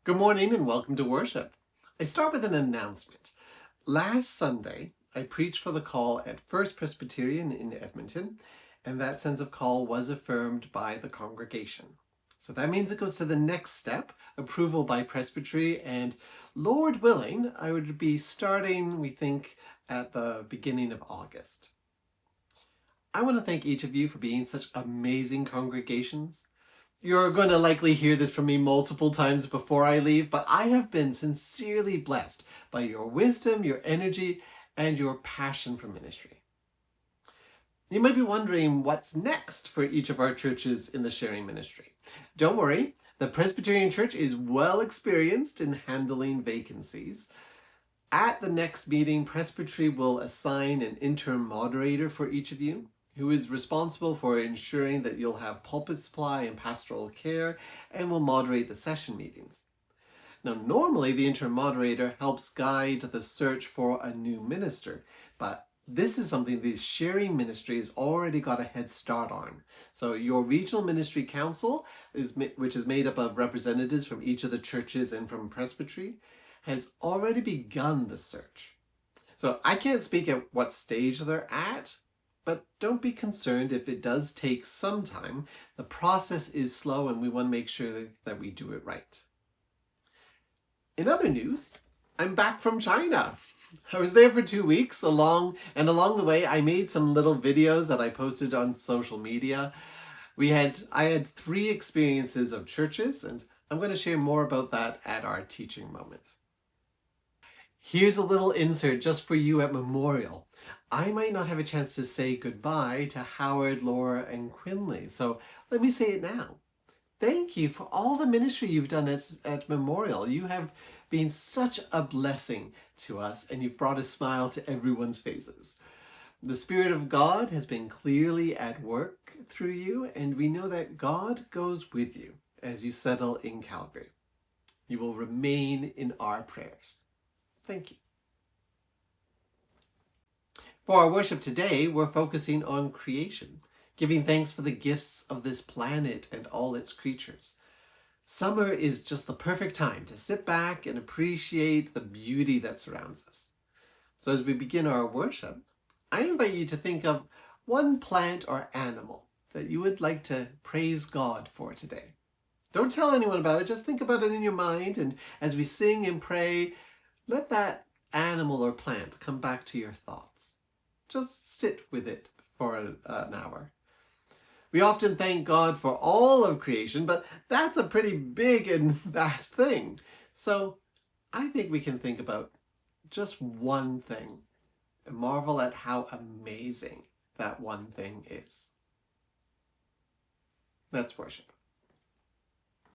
Good morning and welcome to worship. I start with an announcement. Last Sunday, I preached for the call at First Presbytery in Edmonton, and that sense of call was affirmed by the congregation. So that means it goes to the next step, approval by Presbytery, and Lord willing, I would be starting, we think, at the beginning of August. I want to thank each of you for being such amazing congregations. You're going to likely hear this from me multiple times before I leave, but I have been sincerely blessed by your wisdom, your energy, and your passion for ministry. You might be wondering what's next for each of our churches in the sharing ministry. Don't worry, the Presbyterian Church is well experienced in handling vacancies. At the next meeting, Presbytery will assign an interim moderator for each of you, who is responsible for ensuring that you'll have pulpit supply and pastoral care and will moderate the session meetings. Now, normally the interim moderator helps guide the search for a new minister, but this is something the sharing ministry has already got a head start on. So your regional ministry council, which is made up of representatives from each of the churches and from Presbytery, has already begun the search. So I can't speak at what stage they're at, but don't be concerned if it does take some time. The process is slow and we want to make sure that we do it right. In other news, I'm back from China. I was there for 2 weeks along the way I made some little videos that I posted on social media. I had 3 experiences of churches, and I'm going to share more about that at our teaching moment. Here's a little insert just for you at Memorial. I might not have a chance to say goodbye to Howard, Laura, and Quinley, so let me say it now. Thank you for all the ministry you've done at Memorial. You have been such a blessing to us, and you've brought a smile to everyone's faces. The Spirit of God has been clearly at work through you, and we know that God goes with you as you settle in Calgary. You will remain in our prayers. Thank you. For our worship today, we're focusing on creation, giving thanks for the gifts of this planet and all its creatures. Summer is just the perfect time to sit back and appreciate the beauty that surrounds us. So as we begin our worship, I invite you to think of one plant or animal that you would like to praise God for today. Don't tell anyone about it, just think about it in your mind, and as we sing and pray, let that animal or plant come back to your thoughts. Just sit with it for an hour. We often thank God for all of creation, but that's a pretty big and vast thing. So I think we can think about just one thing and marvel at how amazing that one thing is. Let's worship.